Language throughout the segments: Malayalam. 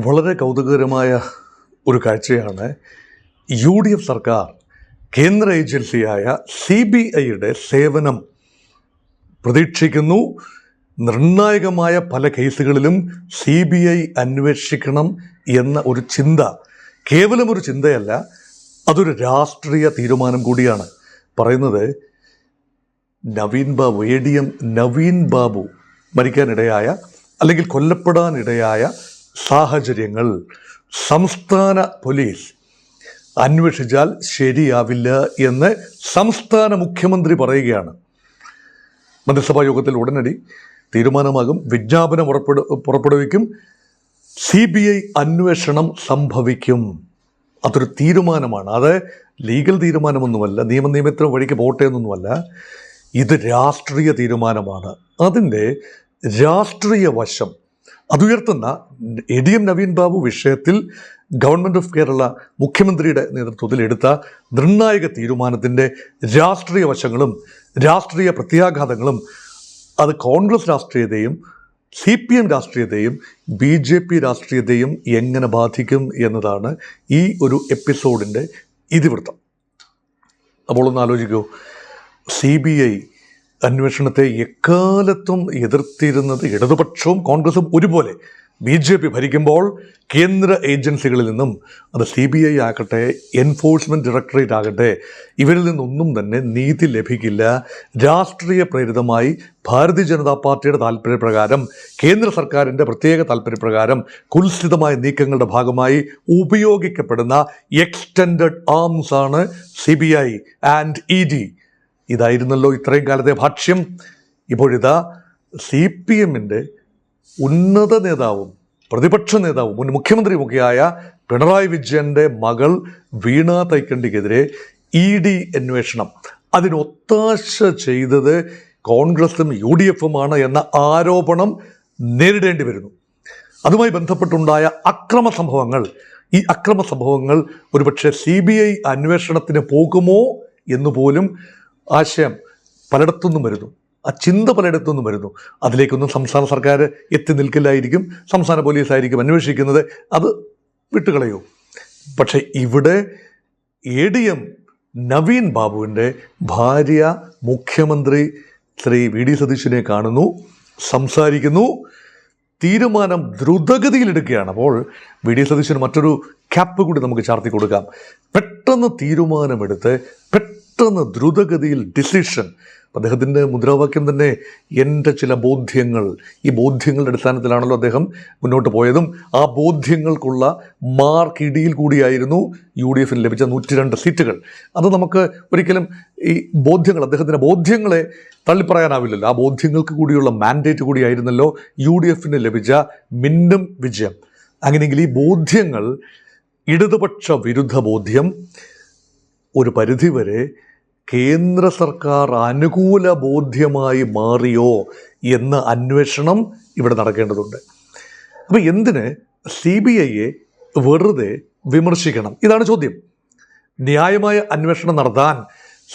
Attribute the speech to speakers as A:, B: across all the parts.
A: വളരെ കൗതുകകരമായ ഒരു കാഴ്ചയാണ് UDF സർക്കാർ കേന്ദ്ര ഏജൻസിയായ CBIയുടെ സേവനം പ്രതീക്ഷിക്കുന്നു. നിർണായകമായ പല കേസുകളിലും CBI അന്വേഷിക്കണം എന്ന ഒരു ചിന്ത കേവലം ഒരു ചിന്തയല്ല, അതൊരു രാഷ്ട്രീയ തീരുമാനം കൂടിയാണ്. പറയുന്നത് നവീൻ ബാബു, ADM നവീൻ ബാബു മരിക്കാനിടയായ അല്ലെങ്കിൽ കൊല്ലപ്പെടാനിടയായ സാഹചര്യങ്ങൾ സംസ്ഥാന പോലീസ് അന്വേഷിച്ചാൽ ശരിയാവില്ല എന്ന് സംസ്ഥാന മുഖ്യമന്ത്രി പറയുകയാണ്. മന്ത്രിസഭാ യോഗത്തിൽ ഉടനടി തീരുമാനമാകും, വിജ്ഞാപനം പുറപ്പെടുവിക്കും, CBI അന്വേഷണം സംഭവിക്കും. അതൊരു തീരുമാനമാണ്. അത് ലീഗൽ തീരുമാനമൊന്നുമല്ല, നിയമത്തിന് വഴിക്ക് പോട്ടെ എന്നൊന്നുമല്ല. ഇത് രാഷ്ട്രീയ തീരുമാനമാണ്. അതിൻ്റെ രാഷ്ട്രീയ വശം അതുയർത്തുന്ന ADM നവീൻ ബാബു വിഷയത്തിൽ ഗവൺമെൻറ് ഓഫ് കേരള മുഖ്യമന്ത്രിയുടെ നേതൃത്വത്തിൽ എടുത്ത നിർണായക തീരുമാനത്തിൻ്റെ രാഷ്ട്രീയ വശങ്ങളും രാഷ്ട്രീയ പ്രത്യാഘാതങ്ങളും അത് കോൺഗ്രസ് രാഷ്ട്രീയത്തെയും CPM രാഷ്ട്രീയത്തെയും BJP രാഷ്ട്രീയത്തെയും എങ്ങനെ ബാധിക്കും എന്നതാണ് ഈ ഒരു എപ്പിസോഡിൻ്റെ ഇതിവൃത്തം. അപ്പോൾ ഒന്ന് ആലോചിക്കൂ, CBI അന്വേഷണത്തെ എക്കാലത്തും എതിർത്തിരുന്നത് ഇടതുപക്ഷവും കോൺഗ്രസും ഒരുപോലെ. BJP ഭരിക്കുമ്പോൾ കേന്ദ്ര ഏജൻസികളിൽ നിന്നും, അത് CBI ആകട്ടെ, എൻഫോഴ്സ്മെൻറ്റ് ഡയറക്ടറേറ്റ് ആകട്ടെ, ഇവരിൽ നിന്നൊന്നും തന്നെ നീതി ലഭിക്കില്ല. രാഷ്ട്രീയ പ്രേരിതമായി ഭാരതീയ ജനതാ പാർട്ടിയുടെ താല്പര്യപ്രകാരം, കേന്ദ്ര സർക്കാരിൻ്റെ പ്രത്യേക താല്പര്യപ്രകാരം കുൽസിതമായ നീക്കങ്ങളുടെ ഭാഗമായി ഉപയോഗിക്കപ്പെടുന്ന എക്സ്റ്റെൻഡഡ് ആംസ് ആണ് CBI ആൻഡ് ED. ഇതായിരുന്നല്ലോ ഇത്രയും കാലത്തെ ഭാഷ്യം. ഇപ്പോഴിതാ CPMൻ്റെ ഉന്നത നേതാവും പ്രതിപക്ഷ നേതാവും മുൻ മുഖ്യമന്ത്രിയുമൊക്കെയായ പിണറായി വിജയൻ്റെ മകൾ വീണ തൈക്കണ്ടിക്കെതിരെ ED അന്വേഷണം, അതിനൊത്താശ ചെയ്തത് കോൺഗ്രസും UDFുമാണ് എന്ന ആരോപണം നേരിടേണ്ടി വരുന്നു. അതുമായി ബന്ധപ്പെട്ടുണ്ടായ അക്രമ സംഭവങ്ങൾ ഒരുപക്ഷെ CBI അന്വേഷണത്തിന് പോകുമോ എന്നുപോലും ആശയം പലയിടത്തുനിന്നും വരുന്നു, ആ ചിന്ത പലയിടത്തുനിന്നും വരുന്നു. അതിലേക്കൊന്നും സംസ്ഥാന സർക്കാർ എത്തി നിൽക്കില്ലായിരിക്കും, സംസ്ഥാന പോലീസായിരിക്കും അന്വേഷിക്കുന്നത്, അത് വിട്ടുകളയോ. പക്ഷേ ഇവിടെ ADM നവീൻ ബാബുവിൻ്റെ ഭാര്യ മുഖ്യമന്ത്രി ശ്രീ VD സതീശനെ കാണുന്നു, സംസാരിക്കുന്നു, തീരുമാനം ദ്രുതഗതിയിലെടുക്കുകയാണ്. അപ്പോൾ VD സതീശന് മറ്റൊരു ക്യാപ്പ് കൂടി നമുക്ക് ചാർത്തി കൊടുക്കാം. പെട്ടെന്ന് തീരുമാനമെടുത്ത് പെട്ടെന്ന് ദ്രുതഗതിയിൽ ഡിസിഷൻ. അദ്ദേഹത്തിൻ്റെ മുദ്രാവാക്യം തന്നെ എൻ്റെ ചില ബോധ്യങ്ങൾ. ഈ ബോധ്യങ്ങളുടെ അടിസ്ഥാനത്തിലാണല്ലോ അദ്ദേഹം മുന്നോട്ട് പോയതും. ആ ബോധ്യങ്ങൾക്കുള്ള ഇടിയിൽ കൂടിയായിരുന്നു UDFന് ലഭിച്ച 102 സീറ്റുകൾ. അത് നമുക്ക് ഒരിക്കലും ഈ അദ്ദേഹത്തിൻ്റെ ബോധ്യങ്ങളെ തള്ളിപ്പറയാനാവില്ലല്ലോ. ആ ബോധ്യങ്ങൾക്ക് കൂടിയുള്ള മാൻഡേറ്റ് കൂടിയായിരുന്നല്ലോ UDFന് ലഭിച്ച മിന്നും വിജയം. അങ്ങനെയെങ്കിൽ ഈ ബോധ്യങ്ങൾ, ഇടതുപക്ഷ വിരുദ്ധ ബോധ്യം, ഒരു പരിധിവരെ കേന്ദ്ര സർക്കാർ അനുകൂല ബോധ്യമായി മാറിയോ എന്ന അന്വേഷണം ഇവിടെ നടക്കേണ്ടതുണ്ട്. അപ്പോൾ എന്തിന് CBIയെ വെറുതെ വിമർശിക്കണം? ഇതാണ് ചോദ്യം. ന്യായമായ അന്വേഷണം നടത്താൻ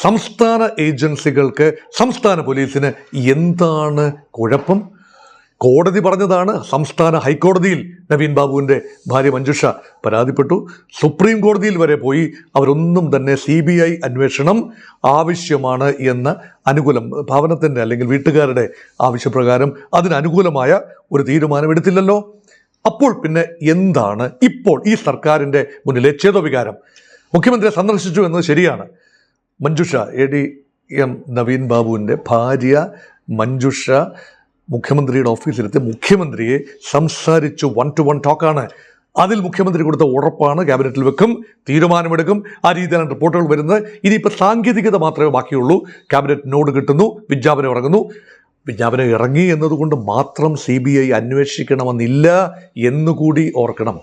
A: സംസ്ഥാന ഏജൻസികൾക്ക്, സംസ്ഥാന പോലീസിന് എന്താണ് കുഴപ്പം? കോടതി പറഞ്ഞതാണ്. സംസ്ഥാന ഹൈക്കോടതിയിൽ നവീൻ ബാബുവിൻ്റെ ഭാര്യ മഞ്ജുഷ പരാതിപ്പെട്ടു. സുപ്രീം കോടതിയിൽ വരെ പോയി. അവരൊന്നും തന്നെ CBI അന്വേഷണം ആവശ്യമാണ് എന്ന ഭവനത്തിൻ്റെ അല്ലെങ്കിൽ വീട്ടുകാരുടെ ആവശ്യപ്രകാരം അതിനനുകൂലമായ ഒരു തീരുമാനം എടുത്തില്ലല്ലോ. അപ്പോൾ പിന്നെ എന്താണ് ഇപ്പോൾ ഈ സർക്കാരിൻ്റെ മുന്നിലെ ചേതോവികാരം? മുഖ്യമന്ത്രിയെ സന്ദർശിച്ചു എന്നത് ശരിയാണ്. മഞ്ജുഷ, ADM നവീൻ ബാബുവിൻ്റെ ഭാര്യ മഞ്ജുഷ മുഖ്യമന്ത്രിയുടെ ഓഫീസിലെത്തി മുഖ്യമന്ത്രിയെ സംസാരിച്ചു. 1-to-1 ടോക്കാണ്. അതിൽ മുഖ്യമന്ത്രി കൊടുത്ത ഉറപ്പാണ് ക്യാബിനറ്റിൽ വെക്കും, തീരുമാനമെടുക്കും. ആ രീതിയിലാണ് റിപ്പോർട്ടുകൾ വരുന്നത്. ഇനിയിപ്പോൾ സാങ്കേതികത മാത്രമേ ബാക്കിയുള്ളൂ. ക്യാബിനറ്റ് നോട് കിട്ടുന്നു, വിജ്ഞാപനം ഇറങ്ങുന്നു. വിജ്ഞാപനം ഇറങ്ങി എന്നതുകൊണ്ട് മാത്രം CBI അന്വേഷിക്കണമെന്നില്ല എന്നുകൂടി ഓർക്കണം.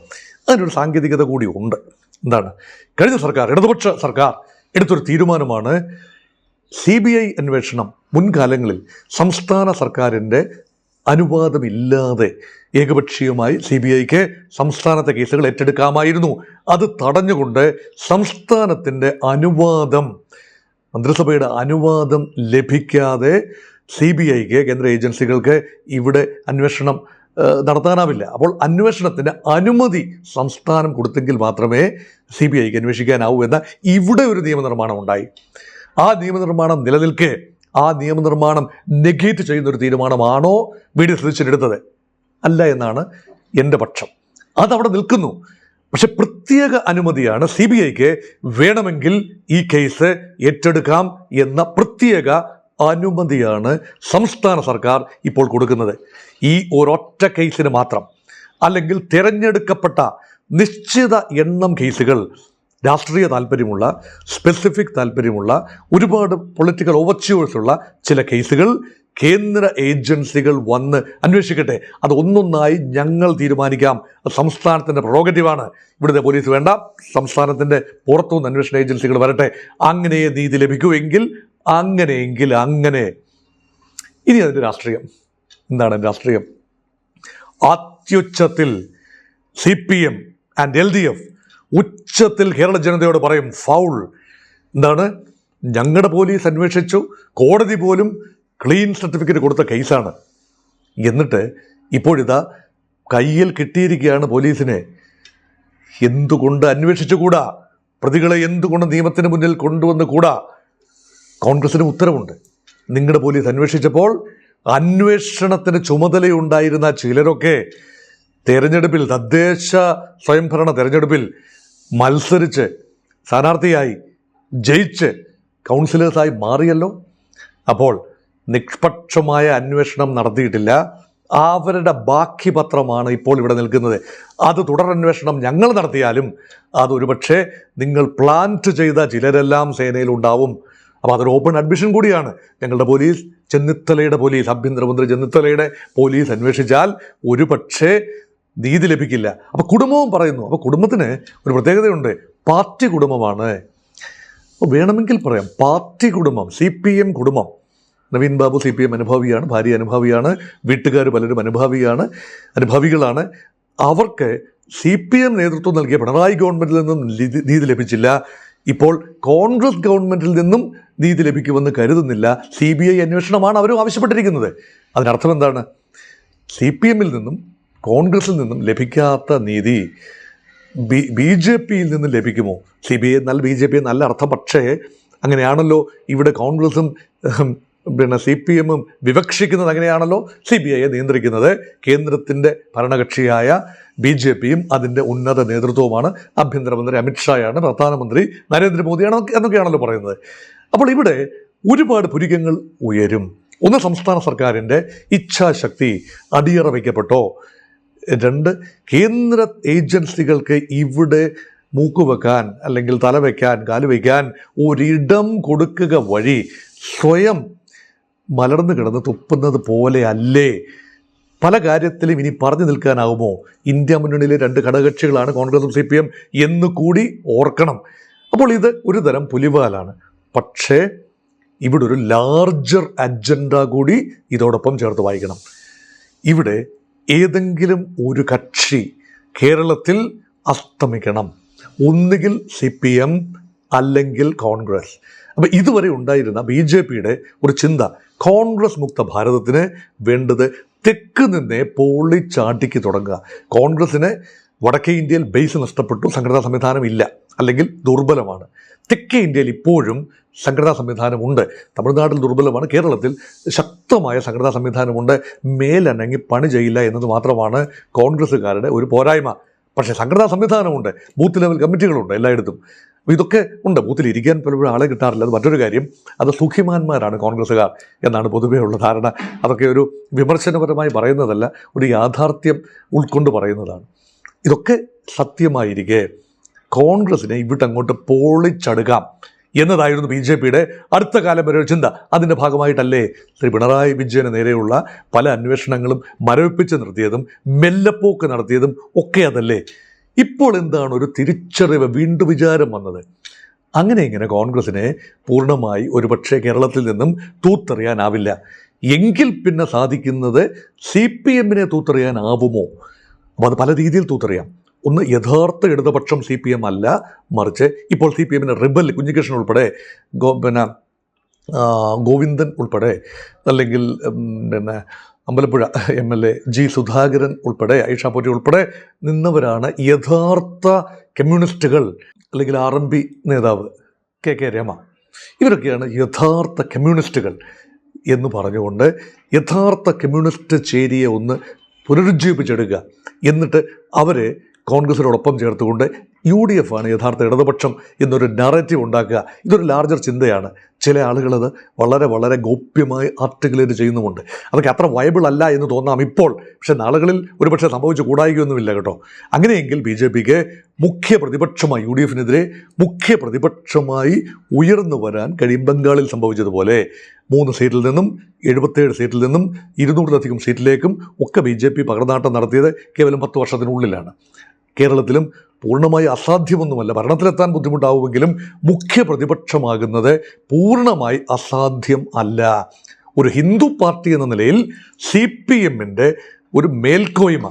A: അതിനൊരു സാങ്കേതികത കൂടി ഉണ്ട്. എന്താണ്? കഴിഞ്ഞ സർക്കാർ, ഇടതുപക്ഷ സർക്കാർ എടുത്തൊരു തീരുമാനമാണ് CBI അന്വേഷണം മുൻകാലങ്ങളിൽ സംസ്ഥാന സർക്കാരിൻ്റെ അനുവാദമില്ലാതെ ഏകപക്ഷീയമായി CBIക്ക് സംസ്ഥാനത്തെ കേസുകൾ ഏറ്റെടുക്കാമായിരുന്നു. അത് തടഞ്ഞുകൊണ്ട് സംസ്ഥാനത്തിൻ്റെ മന്ത്രിസഭയുടെ അനുവാദം ലഭിക്കാതെ CBIക്ക്, കേന്ദ്ര ഏജൻസികൾക്ക് ഇവിടെ അന്വേഷണം നടത്താനാവില്ല. അപ്പോൾ അന്വേഷണത്തിന് അനുമതി സംസ്ഥാനം കൊടുത്തെങ്കിൽ മാത്രമേ CBIക്ക് അന്വേഷിക്കാനാവൂ എന്ന ഇവിടെ ഒരു നിയമനിർമ്മാണം ഉണ്ടായി. ആ നിയമനിർമ്മാണം നിലനിൽക്കെ ആ നിയമനിർമ്മാണം നെഗേറ്റ് ചെയ്യുന്നൊരു തീരുമാനമാണോ VD സതീശൻ എടുത്തത്? അല്ല എന്നാണ് എൻ്റെ പക്ഷം. അതവിടെ നിൽക്കുന്നു. പക്ഷെ പ്രത്യേക അനുമതിയാണ് CBIക്ക് വേണമെങ്കിൽ ഈ കേസ് ഏറ്റെടുക്കാം എന്ന പ്രത്യേക അനുമതിയാണ് സംസ്ഥാന സർക്കാർ ഇപ്പോൾ കൊടുക്കുന്നത്. ഈ ഒരൊറ്റ കേസിന് മാത്രം. അല്ലെങ്കിൽ തിരഞ്ഞെടുക്കപ്പെട്ട നിശ്ചിത എണ്ണം കേസുകൾ, രാഷ്ട്രീയ താല്പര്യമുള്ള, സ്പെസിഫിക് താല്പര്യമുള്ള, ഒരുപാട് പൊളിറ്റിക്കൽ ഓവർച്യൂഴ്സ് ഉള്ള ചില കേസുകൾ കേന്ദ്ര ഏജൻസികൾ വന്ന് അന്വേഷിക്കട്ടെ, അത് ഒന്നൊന്നായി ഞങ്ങൾ തീരുമാനിക്കാം. സംസ്ഥാനത്തിൻ്റെ പ്രൊറോഗറ്റീവാണ്. ഇവിടുത്തെ പോലീസ് വേണ്ട, സംസ്ഥാനത്തിൻ്റെ പുറത്തുനിന്ന് അന്വേഷണ ഏജൻസികൾ വരട്ടെ. അങ്ങനെ നീതി ലഭിക്കുമെങ്കിൽ അങ്ങനെ. ഇനി അതിൻ്റെ രാഷ്ട്രീയം എന്താണ്? രാഷ്ട്രീയം അത്യുച്ചത്തിൽ CPM ആൻഡ് LDF ഉച്ചത്തിൽ കേരള ജനതയോട് പറയും ഫൗൾ. എന്താണ്? ഞങ്ങളുടെ പോലീസ് അന്വേഷിച്ചു, കോടതി പോലും ക്ലീൻ സർട്ടിഫിക്കറ്റ് കൊടുത്ത കേസാണ്. എന്നിട്ട് ഇപ്പോഴിതാ കയ്യിൽ കിട്ടിയിരിക്കുകയാണ് പോലീസിനെ. എന്തുകൊണ്ട് അന്വേഷിച്ചുകൂടാ? പ്രതികളെ എന്തുകൊണ്ട് നിയമത്തിന് മുന്നിൽ കൊണ്ടുവന്ന് കൂടാ? കോൺഗ്രസിന് ഉത്തരവുണ്ട്. നിങ്ങളുടെ പോലീസ് അന്വേഷിച്ചപ്പോൾ അന്വേഷണത്തിന് ചുമതലയുണ്ടായിരുന്ന ചിലരൊക്കെ തെരഞ്ഞെടുപ്പിൽ, തദ്ദേശ സ്വയംഭരണ തെരഞ്ഞെടുപ്പിൽ മത്സരിച്ച് സ്ഥാനാർത്ഥിയായി ജയിച്ച് കൗൺസിലേഴ്സായി മാറിയല്ലോ. അപ്പോൾ നിഷ്പക്ഷമായ അന്വേഷണം നടത്തിയിട്ടില്ല. അവരുടെ ബാക്കി പത്രമാണ് ഇപ്പോൾ ഇവിടെ നിൽക്കുന്നത്. അത് തുടരന്വേഷണം ഞങ്ങൾ നടത്തിയാലും അതൊരുപക്ഷെ നിങ്ങൾ പ്ലാന്റ് ചെയ്ത ചിലരെല്ലാം സേനയിലുണ്ടാവും. അപ്പോൾ അതൊരു ഓപ്പൺ അഡ്മിഷൻ കൂടിയാണ്. ഞങ്ങളുടെ പോലീസ്, ചെന്നിത്തലയുടെ പോലീസ്, ആഭ്യന്തരമന്ത്രി ചെന്നിത്തലയുടെ പോലീസ് അന്വേഷിച്ചാൽ ഒരുപക്ഷെ നീതി ലഭിക്കില്ല. അപ്പോൾ കുടുംബവും പറയുന്നു. അപ്പോൾ കുടുംബത്തിന് ഒരു പ്രത്യേകതയുണ്ട്. പാർട്ടി കുടുംബമാണ്. അപ്പോൾ വേണമെങ്കിൽ പറയാം പാർട്ടി കുടുംബം, CPM കുടുംബം. നവീൻ ബാബു CPM അനുഭാവിയാണ്, ഭാര്യ അനുഭാവിയാണ്, വീട്ടുകാർ പലരും അനുഭാവികളാണ്. അവർക്ക് CPM നേതൃത്വം നൽകിയ പിണറായി ഗവൺമെൻറ്റിൽ നിന്നും നീതി ലഭിച്ചില്ല. ഇപ്പോൾ കോൺഗ്രസ് ഗവൺമെൻറ്റിൽ നിന്നും നീതി ലഭിക്കുമെന്ന് കരുതുന്നില്ല. CBI അന്വേഷണമാണ് അവരും ആവശ്യപ്പെട്ടിരിക്കുന്നത്. അതിനർത്ഥം എന്താണ്? CPMൽ നിന്നും കോൺഗ്രസിൽ നിന്നും ലഭിക്കാത്ത നീതി BJPയിൽ നിന്നും ലഭിക്കുമോ? CBI എന്നാൽ BJP എന്നല്ല അർത്ഥം. പക്ഷേ അങ്ങനെയാണല്ലോ ഇവിടെ കോൺഗ്രസും CPMും വിവക്ഷിക്കുന്നത്. അങ്ങനെയാണല്ലോ CBIയെ നിയന്ത്രിക്കുന്നത് കേന്ദ്രത്തിൻ്റെ ഭരണകക്ഷിയായ BJPയും അതിൻ്റെ ഉന്നത നേതൃത്വവുമാണ്. ആഭ്യന്തരമന്ത്രി അമിത്ഷായാണ്, പ്രധാനമന്ത്രി നരേന്ദ്രമോദിയാണ് എന്നൊക്കെയാണല്ലോ പറയുന്നത്. അപ്പോൾ ഇവിടെ ഒരുപാട് പുരികങ്ങൾ ഉയരും. ഒന്ന്, സംസ്ഥാന സർക്കാരിൻ്റെ ഇച്ഛാശക്തി അടിയറ വയ്ക്കപ്പെട്ടോ. രണ്ട്, കേന്ദ്ര ഏജൻസികൾക്ക് ഇവിടെ മൂക്കുവെക്കാൻ അല്ലെങ്കിൽ തലവെക്കാൻ, കാലുവയ്ക്കാൻ ഒരിടം കൊടുക്കുക വഴി സ്വയം മലർന്നു കിടന്ന് തുപ്പുന്നത് പോലെ അല്ലേ പല കാര്യത്തിലും ഇനി പറഞ്ഞു നിൽക്കാനാവുമോ? ഇന്ത്യ മുന്നണിയിലെ രണ്ട് ഘടകകക്ഷികളാണ് കോൺഗ്രസും CPM എന്ന് കൂടി ഓർക്കണം. അപ്പോൾ ഇത് ഒരു തരം പുലിവാലാണ്. പക്ഷേ ഇവിടെ ഒരു ലാർജർ അജണ്ട കൂടി ഇതോടൊപ്പം ചേർത്ത് വായിക്കണം. ഇവിടെ ഏതെങ്കിലും ഒരു കക്ഷി കേരളത്തിൽ അസ്തമിക്കണം. ഒന്നുകിൽ CPM അല്ലെങ്കിൽ കോൺഗ്രസ്. അപ്പം ഇതുവരെ ഉണ്ടായിരുന്ന BJPയുടെ ഒരു ചിന്ത, കോൺഗ്രസ് മുക്ത ഭാരതത്തിന് വേണ്ടത് തെക്ക് നിന്നേ പൊളിച്ചാട്ടിക്ക് തുടങ്ങുക. കോൺഗ്രസ്സിന് വടക്കേ ഇന്ത്യയിൽ ബേസ് നഷ്ടപ്പെട്ടു, സംഘടനാ സംവിധാനം ഇല്ല, അല്ലെങ്കിൽ ദുർബലമാണ്. തെക്കേ ഇന്ത്യയിൽ ഇപ്പോഴും സംഘടനാ സംവിധാനമുണ്ട്. തമിഴ്നാട്ടിൽ ദുർബലമാണ്, കേരളത്തിൽ ശക്തമായ സംഘടനാ സംവിധാനമുണ്ട്. മേലനങ്ങി പണി ചെയ്യില്ല എന്നത് മാത്രമാണ് കോൺഗ്രസ്സുകാരുടെ ഒരു പോരായ്മ. പക്ഷേ സംഘടനാ സംവിധാനമുണ്ട്, ബൂത്ത് ലെവൽ കമ്മിറ്റികളുണ്ട് എല്ലായിടത്തും. ഇതൊക്കെ ഉണ്ട്. ബൂത്തിൽ ഇരിക്കാൻ പലപ്പോഴും ആളെ കിട്ടാറില്ല. അത് മറ്റൊരു കാര്യം. അത് സുഖിമാന്മാരാണ് കോൺഗ്രസ്സുകാർ എന്നാണ് പൊതുവേ ഉള്ള ധാരണ. അതൊക്കെ ഒരു വിമർശനപരമായി പറയുന്നതല്ല, ഒരു യാഥാർത്ഥ്യം ഉൾക്കൊണ്ട് പറയുന്നതാണ്. ഇതൊക്കെ സത്യമായിരിക്കെ കോൺഗ്രസിനെ ഇവിട്ടങ്ങോട്ട് പൊളിച്ചടുക്കാം എന്നതായിരുന്നു BJPയുടെ അടുത്ത കാലം വരെ ഒരു ചിന്ത. അതിൻ്റെ ഭാഗമായിട്ടല്ലേ ശ്രീ പിണറായി വിജയന് നേരെയുള്ള പല അന്വേഷണങ്ങളും മരവിപ്പിച്ച് നിർത്തിയതും മെല്ലപ്പോക്ക് നടത്തിയതും ഒക്കെ അതല്ലേ. ഇപ്പോൾ എന്താണ് ഒരു തിരിച്ചറിവ്, വീണ്ടും വിചാരം വന്നത്? അങ്ങനെ ഇങ്ങനെ കോൺഗ്രസിനെ പൂർണ്ണമായി ഒരുപക്ഷെ കേരളത്തിൽ നിന്നും തൂത്തെറിയാനാവില്ല. എങ്കിൽ പിന്നെ സാധിക്കുന്നത് CPMനെ തൂത്തെറിയാനാവുമോ? അപ്പോൾ അത് പല രീതിയിൽ തൂത്തെറിയാം. ഒന്ന്, യഥാർത്ഥ ഇടതുപക്ഷം CPM അല്ല, മറിച്ച് ഇപ്പോൾ CPMനെ റിബൽ, കുഞ്ഞികൃഷ്ണൻ ഉൾപ്പെടെ, ഗോവിന്ദൻ ഉൾപ്പെടെ, അല്ലെങ്കിൽ അമ്പലപ്പുഴ MLA ജി സുധാകരൻ ഉൾപ്പെടെ ഐഷ പോറ്റി ഉൾപ്പെടെ നിന്നവരാണ് യഥാർത്ഥ കമ്മ്യൂണിസ്റ്റുകൾ, അല്ലെങ്കിൽ RMP നേതാവ് KK രമ. ഇവരൊക്കെയാണ് യഥാർത്ഥ കമ്മ്യൂണിസ്റ്റുകൾ എന്ന് പറഞ്ഞുകൊണ്ട് യഥാർത്ഥ കമ്മ്യൂണിസ്റ്റ് ചേരിയെ ഒന്ന് പുനരുജ്ജീവിപ്പിച്ചെടുക്കുക. എന്നിട്ട് അവരെ കോൺഗ്രസിനോടൊപ്പം ചേർത്തുകൊണ്ട് UDF ആണ് യഥാർത്ഥ ഇടതുപക്ഷം എന്നൊരു നറേറ്റീവ് ഉണ്ടാക്കുക. ഇതൊരു ലാർജർ ചിന്തയാണ്. ചില ആളുകളത് വളരെ വളരെ ഗോപ്യമായി ആർട്ടിക്കുലേറ്റ് ചെയ്യുന്നുമുണ്ട്. അതൊക്കെ അത്ര വയബിൾ അല്ല എന്ന് തോന്നാം ഇപ്പോൾ, പക്ഷെ നാളുകളിൽ ഒരുപക്ഷെ സംഭവിച്ചു കൂടായികയൊന്നുമില്ല കേട്ടോ. അങ്ങനെയെങ്കിൽ BJPക്ക് മുഖ്യ പ്രതിപക്ഷമായി, UDFനെതിരെ മുഖ്യ പ്രതിപക്ഷമായി ഉയർന്നു വരാൻ കഴിയും. ബംഗാളിൽ സംഭവിച്ചതുപോലെ 3 സീറ്റിൽ നിന്നും 77 സീറ്റിൽ നിന്നും 200-ലധികം സീറ്റിലേക്കും ഒക്കെ BJP പകർന്നാട്ടം നടത്തിയത് കേവലം 10 വർഷത്തിനുള്ളിലാണ്. കേരളത്തിലും പൂർണ്ണമായി അസാധ്യമൊന്നുമല്ല, ഭരണത്തിലെത്താൻ ബുദ്ധിമുട്ടാവുമെങ്കിലും മുഖ്യ പ്രതിപക്ഷമാകുന്നത് പൂർണ്ണമായി അസാധ്യം അല്ല. ഒരു ഹിന്ദു പാർട്ടി എന്ന നിലയിൽ CPMൻ്റെ ഒരു മേൽക്കോയ്മ,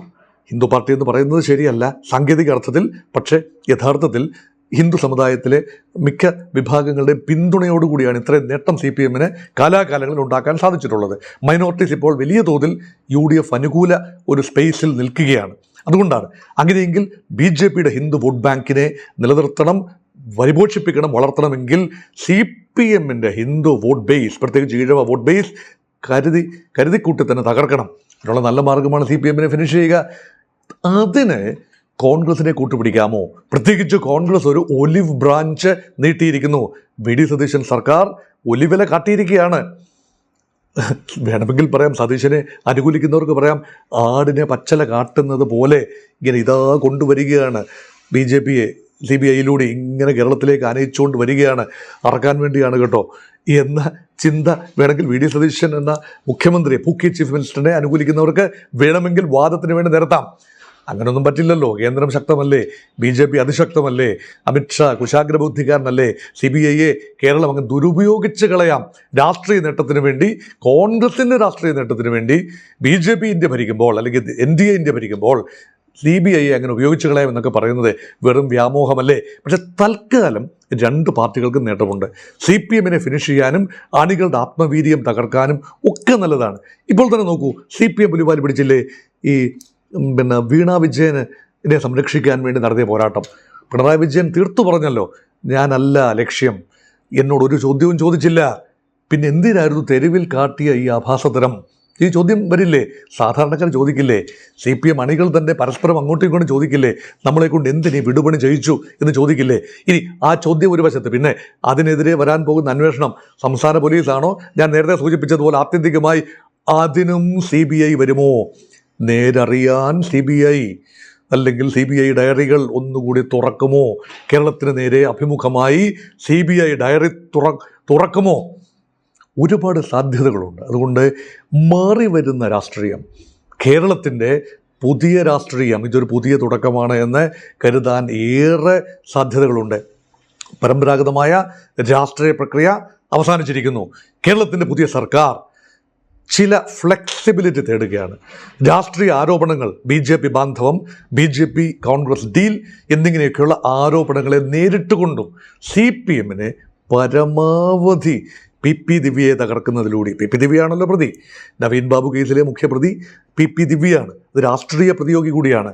A: ഹിന്ദു പാർട്ടി എന്ന് പറയുന്നത് ശരിയല്ല സാങ്കേതിക അർത്ഥത്തിൽ, പക്ഷേ യഥാർത്ഥത്തിൽ ഹിന്ദു സമുദായത്തിലെ മിക്ക വിഭാഗങ്ങളുടെയും പിന്തുണയോടുകൂടിയാണ് ഇത്രയും നേട്ടം CPMന് കാലാകാലങ്ങളിൽ ഉണ്ടാക്കാൻ സാധിച്ചിട്ടുള്ളത്. മൈനോറിറ്റീസ് ഇപ്പോൾ വലിയ തോതിൽ UDF അനുകൂല ഒരു സ്പേസിൽ നിൽക്കുകയാണ്. അതുകൊണ്ടാണ് അങ്ങനെയെങ്കിൽ BJPയുടെ ഹിന്ദു വോട്ട് ബാങ്കിനെ നിലനിർത്തണം, പരിപോഷിപ്പിക്കണം, വളർത്തണമെങ്കിൽ CPMൻ്റെ ഹിന്ദു വോട്ട് ബേസ്, പ്രത്യേകിച്ച് ഈഴവ വോട്ട് ബേസ് കരുതിക്കൂട്ടി തന്നെ തകർക്കണം. അതിനുള്ള നല്ല മാർഗമാണ് CPMനെ ഫിനിഷ് ചെയ്യുക. അതിന് കോൺഗ്രസിനെ കൂട്ടുപിടിക്കാമോ? പ്രത്യേകിച്ച് കോൺഗ്രസ് ഒരു ഒലിവ് ബ്രാഞ്ച് നീട്ടിയിരിക്കുന്നു. VD സതീശൻ സർക്കാർ ഒലിവില കാട്ടിയിരിക്കുകയാണ്. വേണമെങ്കിൽ പറയാം, സതീശനെ അനുകൂലിക്കുന്നവർക്ക് പറയാം, ആടിനെ പച്ചല കാട്ടുന്നത് പോലെ ഇങ്ങനെ ഇതാ കൊണ്ടുവരികയാണ് BJPയെ CBIയിലൂടെ ഇങ്ങനെ കേരളത്തിലേക്ക് ആനയിച്ചുകൊണ്ട് വരികയാണ്, അറക്കാൻ വേണ്ടിയാണ് കേട്ടോ എന്ന ചിന്ത വേണമെങ്കിൽ VD സതീശൻ എന്ന മുഖ്യമന്ത്രിയെ, പൂക്കി ചീഫ് മിനിസ്റ്ററിനെ അനുകൂലിക്കുന്നവർക്ക് വേണമെങ്കിൽ വാദത്തിന് വേണ്ടി നിരത്താം. അങ്ങനൊന്നും പറ്റില്ലല്ലോ. കേന്ദ്രം ശക്തമല്ലേ, BJP അതിശക്തമല്ലേ, അമിത്ഷാ കുശാഗ്രബുദ്ധിക്കാരനല്ലേ, CBIയെ കേരളം അങ്ങ് ദുരുപയോഗിച്ച് കളയാം രാഷ്ട്രീയ നേട്ടത്തിന് വേണ്ടി, കോൺഗ്രസിൻ്റെ രാഷ്ട്രീയ നേട്ടത്തിന് വേണ്ടി. BJP ഇന്ത്യ ഭരിക്കുമ്പോൾ, അല്ലെങ്കിൽ NDA ഇന്ത്യ ഭരിക്കുമ്പോൾ CBIയെ അങ്ങനെ ഉപയോഗിച്ച് കളയാം എന്നൊക്കെ പറയുന്നത് വെറും വ്യാമോഹമല്ലേ? പക്ഷെ തൽക്കാലം 2 പാർട്ടികൾക്കും നേട്ടമുണ്ട്. CPMനെ ഫിനിഷ് ചെയ്യാനും അണികളുടെ ആത്മവീര്യം തകർക്കാനും ഒക്കെ നല്ലതാണ്. ഇപ്പോൾ തന്നെ നോക്കൂ, CPM പുലിവാലി പിടിച്ചില്ലേ ഈ വീണ വിജയനെ സംരക്ഷിക്കാൻ വേണ്ടി നടത്തിയ പോരാട്ടം. പിണറായി വിജയൻ തീർത്തു പറഞ്ഞല്ലോ, ഞാനല്ല ലക്ഷ്യം, എന്നോടൊരു ചോദ്യവും ചോദിച്ചില്ല, പിന്നെ എന്തിനായിരുന്നു തെരുവിൽ കാട്ടിയ ഈ ആഭാസതരം? ഈ ചോദ്യം വരില്ലേ? സാധാരണക്കാർ ചോദിക്കില്ലേ? CPM അണികൾ തന്നെ പരസ്പരം അങ്ങോട്ടും ഇങ്ങോട്ടും ചോദിക്കില്ലേ? നമ്മളെ കൊണ്ട് എന്തിനീ വിടുപണി ചെയ്യിച്ചു എന്ന് ചോദിക്കില്ലേ? ഇനി ആ ചോദ്യം ഒരു വശത്ത്, പിന്നെ അതിനെതിരെ വരാൻ പോകുന്ന അന്വേഷണം സംസ്ഥാന പോലീസാണോ? ഞാൻ നേരത്തെ സൂചിപ്പിച്ചതുപോലെ ആത്യന്തികമായി അതിനും CBI വരുമോ? നേരറിയാൻ CBI, അല്ലെങ്കിൽ CBI ഡയറികൾ ഒന്നുകൂടി തുറക്കുമോ? കേരളത്തിന് നേരെ അഭിമുഖമായി CBI ഡയറി തുറക്കുമോ? ഒരുപാട് സാധ്യതകളുണ്ട്. അതുകൊണ്ട് മാറി വരുന്ന രാഷ്ട്രീയം, കേരളത്തിൻ്റെ പുതിയ രാഷ്ട്രീയം, ഇതൊരു പുതിയ തുടക്കമാണ് എന്ന് കരുതാൻ ഏറെ സാധ്യതകളുണ്ട്. പരമ്പരാഗതമായ രാഷ്ട്രീയ പ്രക്രിയ അവസാനിച്ചിരിക്കുന്നു. കേരളത്തിൻ്റെ പുതിയ സർക്കാർ ചില ഫ്ലെക്സിബിലിറ്റി തേടുകയാണ്. രാഷ്ട്രീയ ആരോപണങ്ങൾ, BJP ബാന്ധവം, BJP കോൺഗ്രസ് ഡീൽ എന്നിങ്ങനെയൊക്കെയുള്ള ആരോപണങ്ങളെ നേരിട്ടുകൊണ്ടും CPMനെ പരമാവധി PP ദിവ്യയെ തകർക്കുന്നതിലൂടെ, PP ദിവ്യയാണല്ലോ പ്രതി, നവീൻ ബാബു കേസിലെ മുഖ്യപ്രതി PP ദിവ്യയാണ്, അത് രാഷ്ട്രീയ പ്രതിയോഗി കൂടിയാണ്.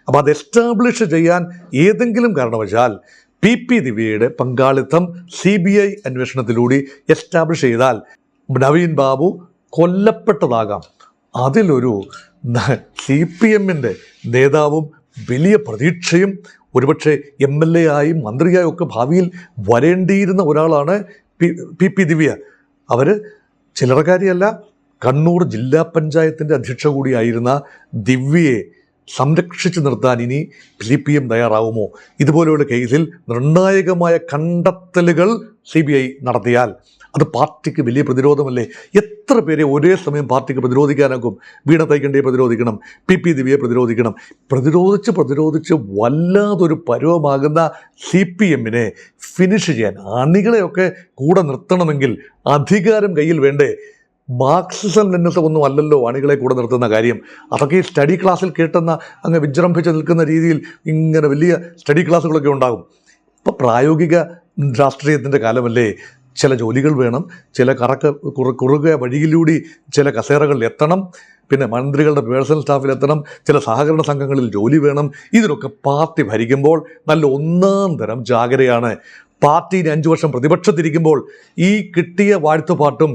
A: അപ്പോൾ അത് എസ്റ്റാബ്ലിഷ് ചെയ്യാൻ ഏതെങ്കിലും കാരണവശാൽ PP ദിവ്യയുടെ പങ്കാളിത്തം CBI അന്വേഷണത്തിലൂടെ എസ്റ്റാബ്ലിഷ് ചെയ്താൽ നവീൻ ബാബു കൊല്ലപ്പെട്ടതാകാം. അതിലൊരു CPMൻ്റെ നേതാവും വലിയ പ്രതീക്ഷയും ഒരുപക്ഷെ MLA ആയും മന്ത്രിയായും ഒക്കെ ഭാവിയിൽ വരേണ്ടിയിരുന്ന ഒരാളാണ് PP ദിവ്യ. അവർ ചില്ലറക്കാരിയല്ല. കണ്ണൂർ ജില്ലാ പഞ്ചായത്തിൻ്റെ അധ്യക്ഷ കൂടിയായിരുന്ന ദിവ്യയെ സംരക്ഷിച്ചു നിർത്താൻ ഇനി CPM തയ്യാറാവുമോ? ഇതുപോലെയുള്ള കേസിൽ നിർണായകമായ കണ്ടെത്തലുകൾ CBI നടത്തിയാൽ അത് പാർട്ടിക്ക് വലിയ പ്രതിരോധമല്ലേ? എത്ര പേരെ ഒരേ സമയം പാർട്ടിക്ക് പ്രതിരോധിക്കാനാകും? വീണ തൈക്കണ്ടിയെ പ്രതിരോധിക്കണം, PP ദിവ്യയെ പ്രതിരോധിക്കണം. പ്രതിരോധിച്ച് വല്ലാതൊരു പരുവമാകുന്ന CPMനെ ഫിനിഷ് ചെയ്യാൻ, അണികളെയൊക്കെ കൂടെ നിർത്തണമെങ്കിൽ അധികാരം കയ്യിൽ വേണ്ടേ? മാർക്സിസം ലെനിനിസം ഒന്നും അല്ലല്ലോ അണികളെ കൂടെ നിർത്തുന്ന കാര്യം. അതൊക്കെ ഈ സ്റ്റഡി ക്ലാസ്സിൽ കേട്ടെന്ന അങ്ങ് വിജൃംഭിച്ച് നിൽക്കുന്ന രീതിയിൽ ഇങ്ങനെ വലിയ സ്റ്റഡി ക്ലാസ്സുകളൊക്കെ ഉണ്ടാകും. ഇപ്പോൾ പ്രായോഗിക രാഷ്ട്രീയത്തിൻ്റെ കാലമല്ലേ? ചില ജോലികൾ വേണം, ചില കുറുക വഴിയിലൂടെ ചില കസേരകളിൽ എത്തണം. പിന്നെ മന്ത്രികളുടെ പേഴ്സണൽ സ്റ്റാഫിലെത്തണം, ചില സഹകരണ സംഘങ്ങളിൽ ജോലി വേണം. ഇതിനൊക്കെ പാർട്ടി ഭരിക്കുമ്പോൾ നല്ല ഒന്നാം തരം ജാഗ്രതയാണ്. പാർട്ടി 5 വർഷം പ്രതിപക്ഷത്തിരിക്കുമ്പോൾ ഈ കിട്ടിയ വാഴ്ത്തുപാട്ടും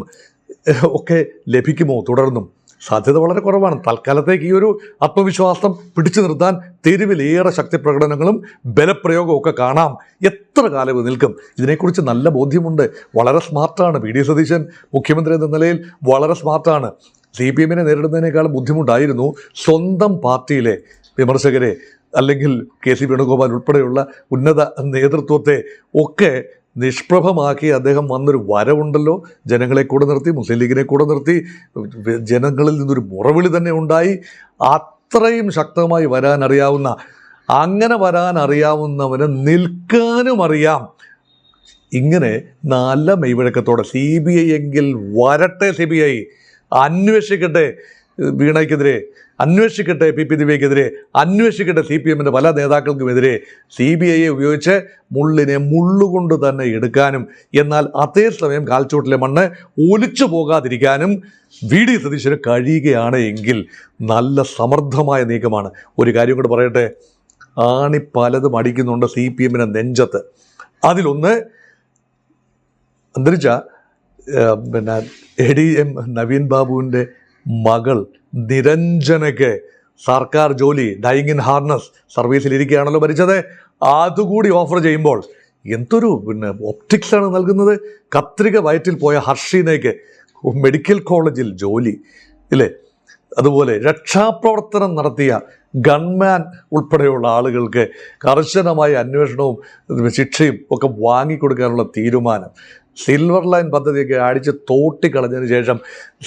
A: ഒക്കെ ലഭിക്കുമോ? തുടർന്നും സാധ്യത വളരെ കുറവാണ്. തൽക്കാലത്തേക്ക് ഈ ഒരു ആത്മവിശ്വാസം പിടിച്ചു നിർത്താൻ തെരുവിലേറെ ശക്തി പ്രകടനങ്ങളും ബലപ്രയോഗവും ഒക്കെ കാണാം. എത്ര കാലം നിൽക്കും? ഇതിനെക്കുറിച്ച് നല്ല ബോധ്യമുണ്ട്. വളരെ സ്മാർട്ടാണ് വി ഡി സതീശൻ. മുഖ്യമന്ത്രി എന്ന നിലയിൽ വളരെ സ്മാർട്ടാണ്. CPM നേരിടുന്നതിനേക്കാളും ബുദ്ധിമുട്ടായിരുന്നു സ്വന്തം പാർട്ടിയിലെ വിമർശകരെ അല്ലെങ്കിൽ KC വേണുഗോപാൽ ഉൾപ്പെടെയുള്ള ഉന്നത നേതൃത്വത്തെ ഒക്കെ നിഷ്പ്രഭമാക്കി അദ്ദേഹം വന്നൊരു വരവുണ്ടല്ലോ. ജനങ്ങളെ കൂടെ നിർത്തി, മുസ്ലിം ലീഗിനെ കൂടെ നിർത്തി, ജനങ്ങളിൽ നിന്നൊരു മുറവിളി തന്നെ ഉണ്ടായി. അത്രയും ശക്തമായി അങ്ങനെ വരാൻ അറിയാവുന്നവന് നിൽക്കാനും അറിയാം. ഇങ്ങനെ നല്ല മെയ്വഴക്കത്തോടെ CBI എങ്കിൽ വരട്ടെ, CBI അന്വേഷിക്കട്ടെ വീണയ്ക്കെതിരെ, അന്വേഷിക്കട്ടെ PP ദിവ്യക്കെതിരെ, അന്വേഷിക്കട്ടെ CPM പല നേതാക്കൾക്കുമെതിരെ. CBIയെ ഉപയോഗിച്ച് മുള്ളിനെ മുള്ളുകൊണ്ട് തന്നെ എടുക്കാനും എന്നാൽ അതേസമയം കാൽച്ചോട്ടിലെ മണ്ണ് ഒലിച്ചു പോകാതിരിക്കാനും VD സതീശന് കഴിയുകയാണ് എങ്കിൽ നല്ല സമർത്ഥമായ നീക്കമാണ്. ഒരു കാര്യം കൂടെ പറയട്ടെ, ആണി പലതും അടിക്കുന്നുണ്ട് CPM നെഞ്ചത്ത്. അതിലൊന്ന് അന്തരിച്ച ADM നവീൻ ബാബുവിൻ്റെ മകൾ നിരഞ്ജനയ്ക്ക് സർക്കാർ ജോലി, ഡൈയിങ് ഇൻ ഹാർനസ് സർവീസിലിരിക്കുകയാണല്ലോ മരിച്ചത്. അതുകൂടി ഓഫർ ചെയ്യുമ്പോൾ എന്തൊരു ഒപ്റ്റിക്സാണ് നൽകുന്നത്. കത്രിക വയറ്റിൽ പോയ ഹർഷീനയ്ക്ക് മെഡിക്കൽ കോളേജിൽ ജോലി ഇല്ലേ? അതുപോലെ രക്ഷാപ്രവർത്തനം നടത്തിയ ഗൺമാൻ ഉൾപ്പെടെയുള്ള ആളുകൾക്ക് കർശനമായ അന്വേഷണവും ശിക്ഷയും ഒക്കെ വാങ്ങിക്കൊടുക്കാനുള്ള തീരുമാനം. സിൽവർ ലൈൻ പദ്ധതിയൊക്കെ അടിച്ച് തോട്ടിക്കളഞ്ഞതിന് ശേഷം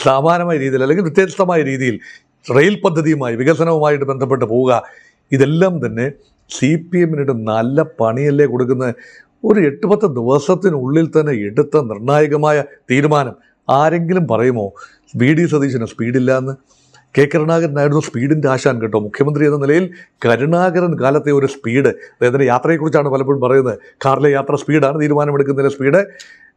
A: സമാനമായ രീതിയിൽ അല്ലെങ്കിൽ വ്യത്യസ്തമായ രീതിയിൽ റെയിൽ പദ്ധതിയുമായി വികസനവുമായിട്ട് ബന്ധപ്പെട്ട് പോവുക. ഇതെല്ലാം തന്നെ CPM നല്ല പണിയല്ലേ കൊടുക്കുന്നത്. ഒരു 8-10 ദിവസത്തിനുള്ളിൽ തന്നെ എടുത്ത നിർണായകമായ തീരുമാനം. ആരെങ്കിലും പറയുമോ VD സതീശന് സ്പീഡില്ല എന്ന്? K. കരുണാകരനായിരുന്നു സ്പീഡിൻ്റെ ആശാൻ കേട്ടോ. മുഖ്യമന്ത്രി എന്ന നിലയിൽ കരുണാകരൻ കാലത്തെ ഒരു സ്പീഡ്, അദ്ദേഹത്തിൻ്റെ യാത്രയെക്കുറിച്ചാണ് പലപ്പോഴും പറയുന്നത്. കാറിലെ യാത്ര സ്പീഡാണ്, തീരുമാനമെടുക്കുന്നതിലെ സ്പീഡ്.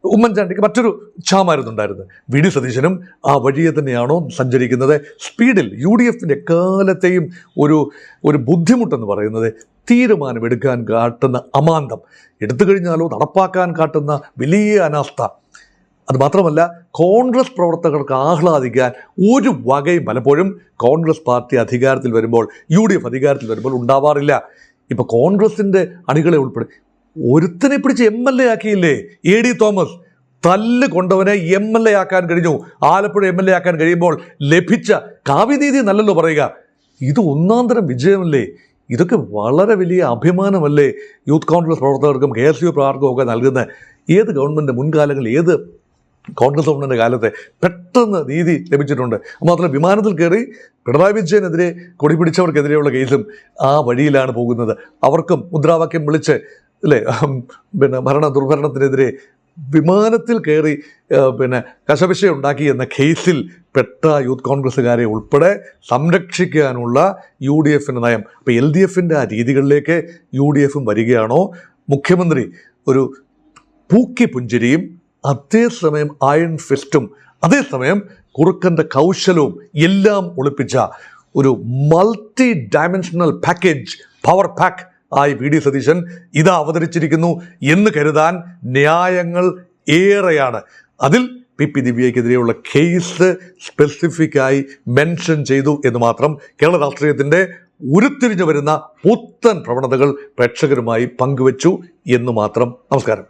A: ഉമ്മൻചാണ്ടിക്ക് മറ്റൊരു ഛാമായിരുന്നുണ്ടായിരുന്നു. VD സതീശനും ആ വഴിയെ തന്നെയാണോ സഞ്ചരിക്കുന്നത്? സ്പീഡിൽ UDFൻ്റെ എക്കാലത്തെയും ഒരു ബുദ്ധിമുട്ടെന്ന് പറയുന്നത് തീരുമാനമെടുക്കാൻ കാട്ടുന്ന അമാന്തം, എടുത്തു കഴിഞ്ഞാലോ നടപ്പാക്കാൻ കാട്ടുന്ന വലിയ അനാസ്ഥ. അതുമാത്രമല്ല, കോൺഗ്രസ് പ്രവർത്തകർക്ക് ആഹ്ലാദിക്കാൻ ഒരു വകയും പലപ്പോഴും കോൺഗ്രസ് പാർട്ടി അധികാരത്തിൽ വരുമ്പോൾ, UDF അധികാരത്തിൽ വരുമ്പോൾ ഉണ്ടാവാറില്ല. ഇപ്പോൾ കോൺഗ്രസിൻ്റെ അണികളെ ഉൾപ്പെടെ ഒരുത്തനെ പിടിച്ച് MLA ആക്കിയില്ലേ AD തോമസ്. തല്ല് കൊണ്ടവനെ MLA ആക്കാൻ കഴിഞ്ഞു. ആലപ്പുഴ MLA ആക്കാൻ കഴിയുമ്പോൾ ലഭിച്ച കാവ്യനീതി നല്ലല്ലോ പറയുക. ഇത് ഒന്നാം തരം വിജയമല്ലേ? ഇതൊക്കെ വളരെ വലിയ അഭിമാനമല്ലേ യൂത്ത് കോൺഗ്രസ് പ്രവർത്തകർക്കും KSU പ്രവർത്തകർക്കും ഒക്കെ നൽകുന്ന? ഏത് ഗവൺമെൻറ് മുൻകാലങ്ങളിൽ, ഏത് കോൺഗ്രസ് ഗവൺമെൻറ് കാലത്തെ പെട്ടെന്ന് നീതി ലഭിച്ചിട്ടുണ്ട്. മാത്രമല്ല, വിമാനത്തിൽ കയറി പിണറായി വിജയനെതിരെ കൊടി പിടിച്ചവർക്കെതിരെയുള്ള കേസും ആ വഴിയിലാണ് പോകുന്നത്. അവർക്കും മുദ്രാവാക്യം വിളിച്ച് അല്ലേ ദുർഭരണത്തിനെതിരെ വിമാനത്തിൽ കയറി കശപിശയുണ്ടാക്കി എന്ന കേസിൽ പെട്ട യൂത്ത് കോൺഗ്രസ്സുകാരെ ഉൾപ്പെടെ സംരക്ഷിക്കാനുള്ള UDFൻ്റെ നയം. അപ്പോൾ LDFൻ്റെ ആ രീതികളിലേക്ക് UDFും വരികയാണോ? മുഖ്യമന്ത്രി ഒരു പൂക്കി പുഞ്ചിരിയും അതേസമയം അയൺ ഫിസ്റ്റും അതേസമയം കുറുക്കൻ്റെ കൗശലവും എല്ലാം ഒളിപ്പിച്ച ഒരു multi dimensional package, power pack ആയി VD സതീശൻ ഇതാ അവതരിച്ചിരിക്കുന്നു എന്ന് കരുതാൻ ന്യായങ്ങൾ ഏറെയാണ്. അതിൽ PP ദിവ്യയ്ക്കെതിരെയുള്ള കേസ് സ്പെസിഫിക്കായി മെൻഷൻ ചെയ്തു എന്ന് മാത്രം. കേരള രാഷ്ട്രീയത്തിൻ്റെ ഉരുത്തിരിഞ്ഞു വരുന്ന പുത്തൻ പ്രവണതകൾ പ്രേക്ഷകരുമായി പങ്കുവച്ചു എന്ന് മാത്രം. നമസ്കാരം.